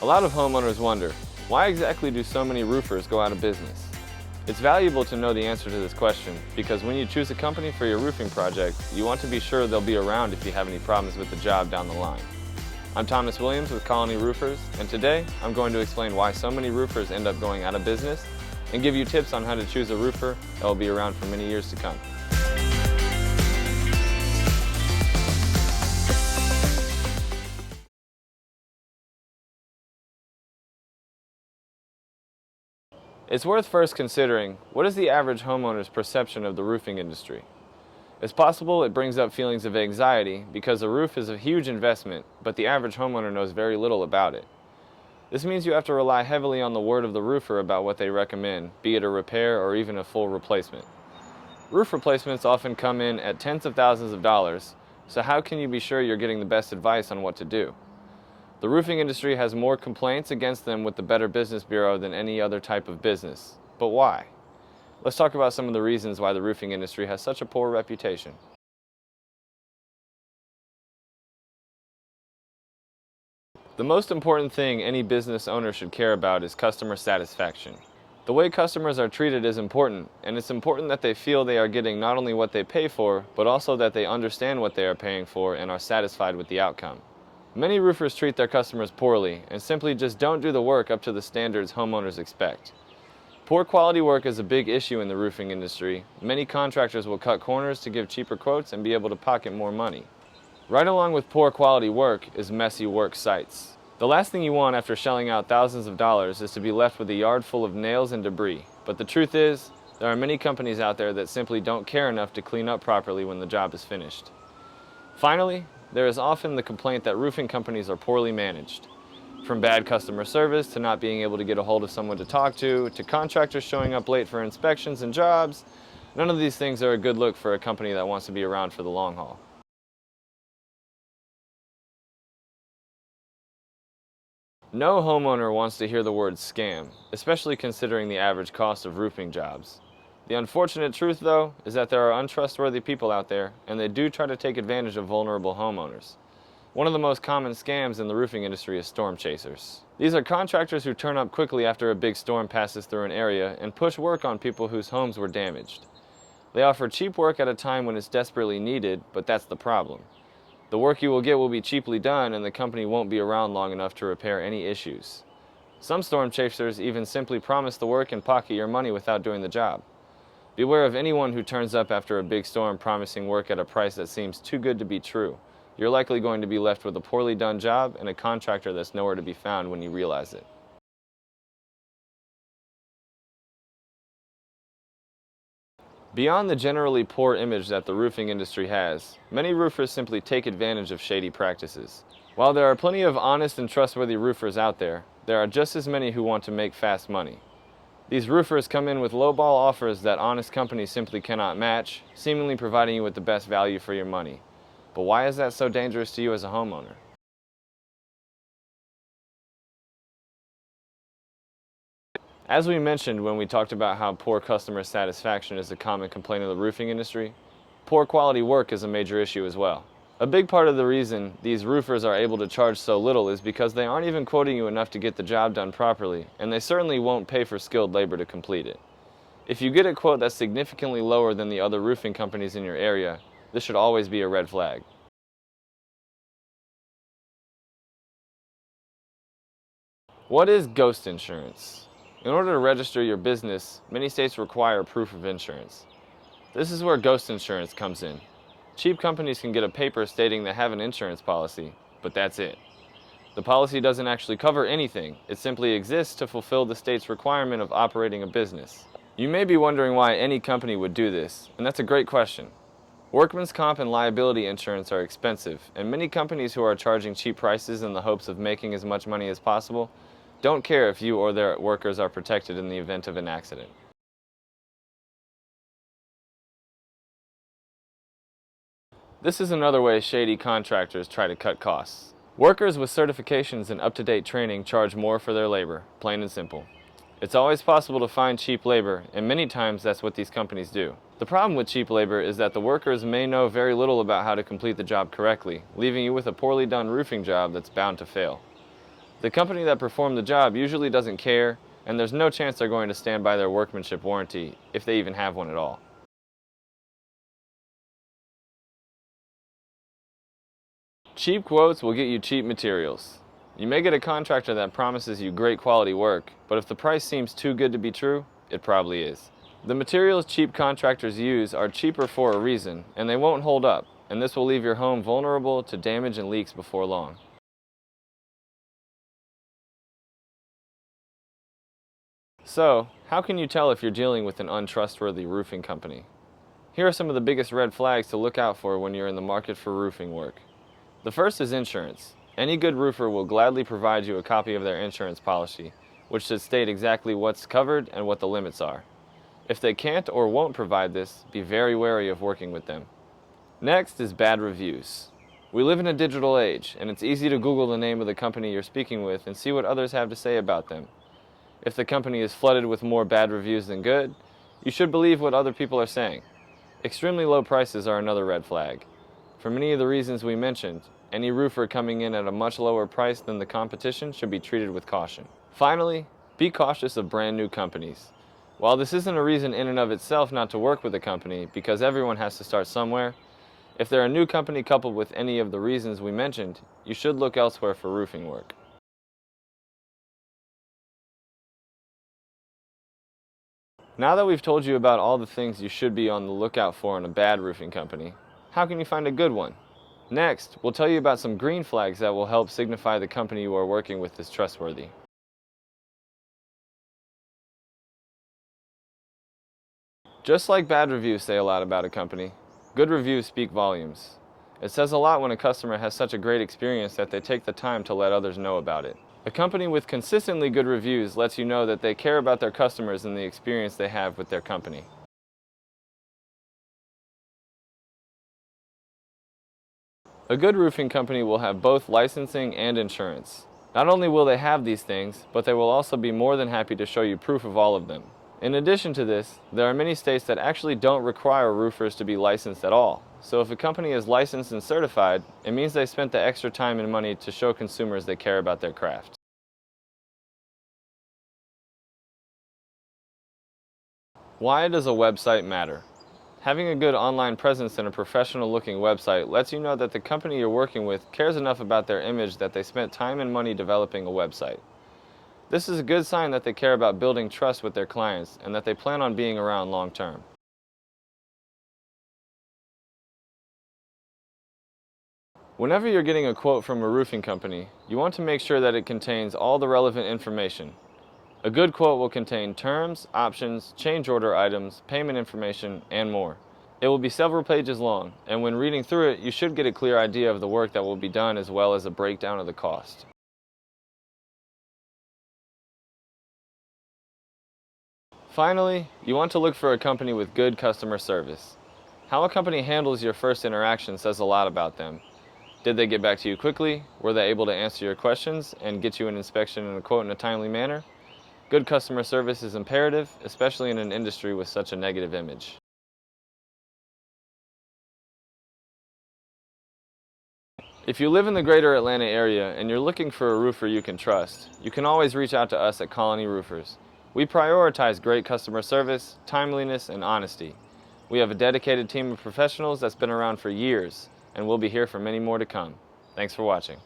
A lot of homeowners wonder, why exactly do so many roofers go out of business? It's valuable to know the answer to this question because when you choose a company for your roofing project, you want to be sure they'll be around if you have any problems with the job down the line. I'm Thomas Williams with Colony Roofers, and today I'm going to explain why so many roofers end up going out of business and give you tips on how to choose a roofer that will be around for many years to come. It's worth first considering, what is the average homeowner's perception of the roofing industry? It's possible it brings up feelings of anxiety because a roof is a huge investment, but the average homeowner knows very little about it. This means you have to rely heavily on the word of the roofer about what they recommend, be it a repair or even a full replacement. Roof replacements often come in at tens of thousands of dollars, so how can you be sure you're getting the best advice on what to do? The roofing industry has more complaints against them with the Better Business Bureau than any other type of business. But why? Let's talk about some of the reasons why the roofing industry has such a poor reputation. The most important thing any business owner should care about is customer satisfaction. The way customers are treated is important, and it's important that they feel they are getting not only what they pay for, but also that they understand what they are paying for and are satisfied with the outcome. Many roofers treat their customers poorly and simply just don't do the work up to the standards homeowners expect. Poor quality work is a big issue in the roofing industry. Many contractors will cut corners to give cheaper quotes and be able to pocket more money. Right along with poor quality work is messy work sites. The last thing you want after shelling out thousands of dollars is to be left with a yard full of nails and debris. But the truth is, there are many companies out there that simply don't care enough to clean up properly when the job is finished. Finally, there is often the complaint that roofing companies are poorly managed. From bad customer service to not being able to get a hold of someone to talk to contractors showing up late for inspections and jobs, none of these things are a good look for a company that wants to be around for the long haul. No homeowner wants to hear the word scam, especially considering the average cost of roofing jobs. The unfortunate truth, though, is that there are untrustworthy people out there, and they do try to take advantage of vulnerable homeowners. One of the most common scams in the roofing industry is storm chasers. These are contractors who turn up quickly after a big storm passes through an area and push work on people whose homes were damaged. They offer cheap work at a time when it's desperately needed, but that's the problem. The work you will get will be cheaply done, and the company won't be around long enough to repair any issues. Some storm chasers even simply promise the work and pocket your money without doing the job. Beware of anyone who turns up after a big storm promising work at a price that seems too good to be true. You're likely going to be left with a poorly done job and a contractor that's nowhere to be found when you realize it. Beyond the generally poor image that the roofing industry has, many roofers simply take advantage of shady practices. While there are plenty of honest and trustworthy roofers out there, there are just as many who want to make fast money. These roofers come in with lowball offers that honest companies simply cannot match, seemingly providing you with the best value for your money. But why is that so dangerous to you as a homeowner? As we mentioned when we talked about how poor customer satisfaction is a common complaint of the roofing industry, poor quality work is a major issue as well. A big part of the reason these roofers are able to charge so little is because they aren't even quoting you enough to get the job done properly, and they certainly won't pay for skilled labor to complete it. If you get a quote that's significantly lower than the other roofing companies in your area, this should always be a red flag. What is ghost insurance? In order to register your business, many states require proof of insurance. This is where ghost insurance comes in. Cheap companies can get a paper stating they have an insurance policy, but that's it. The policy doesn't actually cover anything. It simply exists to fulfill the state's requirement of operating a business. You may be wondering why any company would do this, and that's a great question. Workman's comp and liability insurance are expensive, and many companies who are charging cheap prices in the hopes of making as much money as possible don't care if you or their workers are protected in the event of an accident. This is another way shady contractors try to cut costs. Workers with certifications and up-to-date training charge more for their labor, plain and simple. It's always possible to find cheap labor, and many times that's what these companies do. The problem with cheap labor is that the workers may know very little about how to complete the job correctly, leaving you with a poorly done roofing job that's bound to fail. The company that performed the job usually doesn't care, and there's no chance they're going to stand by their workmanship warranty, if they even have one at all. Cheap quotes will get you cheap materials. You may get a contractor that promises you great quality work, but if the price seems too good to be true, it probably is. The materials cheap contractors use are cheaper for a reason, and they won't hold up, and this will leave your home vulnerable to damage and leaks before long. So, how can you tell if you're dealing with an untrustworthy roofing company? Here are some of the biggest red flags to look out for when you're in the market for roofing work. The first is insurance. Any good roofer will gladly provide you a copy of their insurance policy, which should state exactly what's covered and what the limits are. If they can't or won't provide this, be very wary of working with them. Next is bad reviews. We live in a digital age, and it's easy to Google the name of the company you're speaking with and see what others have to say about them. If the company is flooded with more bad reviews than good, you should believe what other people are saying. Extremely low prices are another red flag. For many of the reasons we mentioned, any roofer coming in at a much lower price than the competition should be treated with caution. Finally, be cautious of brand new companies. While this isn't a reason in and of itself not to work with a company, because everyone has to start somewhere, if they're a new company coupled with any of the reasons we mentioned, you should look elsewhere for roofing work. Now that we've told you about all the things you should be on the lookout for in a bad roofing company, how can you find a good one? Next, we'll tell you about some green flags that will help signify the company you are working with is trustworthy. Just like bad reviews say a lot about a company, good reviews speak volumes. It says a lot when a customer has such a great experience that they take the time to let others know about it. A company with consistently good reviews lets you know that they care about their customers and the experience they have with their company. A good roofing company will have both licensing and insurance. Not only will they have these things, but they will also be more than happy to show you proof of all of them. In addition to this, there are many states that actually don't require roofers to be licensed at all. So if a company is licensed and certified, it means they spent the extra time and money to show consumers they care about their craft. Why does a website matter? Having a good online presence and a professional-looking website lets you know that the company you're working with cares enough about their image that they spent time and money developing a website. This is a good sign that they care about building trust with their clients and that they plan on being around long term. Whenever you're getting a quote from a roofing company, you want to make sure that it contains all the relevant information. A good quote will contain terms, options, change order items, payment information, and more. It will be several pages long, and when reading through it, you should get a clear idea of the work that will be done as well as a breakdown of the cost. Finally, you want to look for a company with good customer service. How a company handles your first interaction says a lot about them. Did they get back to you quickly? Were they able to answer your questions and get you an inspection and a quote in a timely manner? Good customer service is imperative, especially in an industry with such a negative image. If you live in the greater Atlanta area and you're looking for a roofer you can trust, you can always reach out to us at Colony Roofers. We prioritize great customer service, timeliness, and honesty. We have a dedicated team of professionals that's been around for years, and we'll be here for many more to come. Thanks for watching.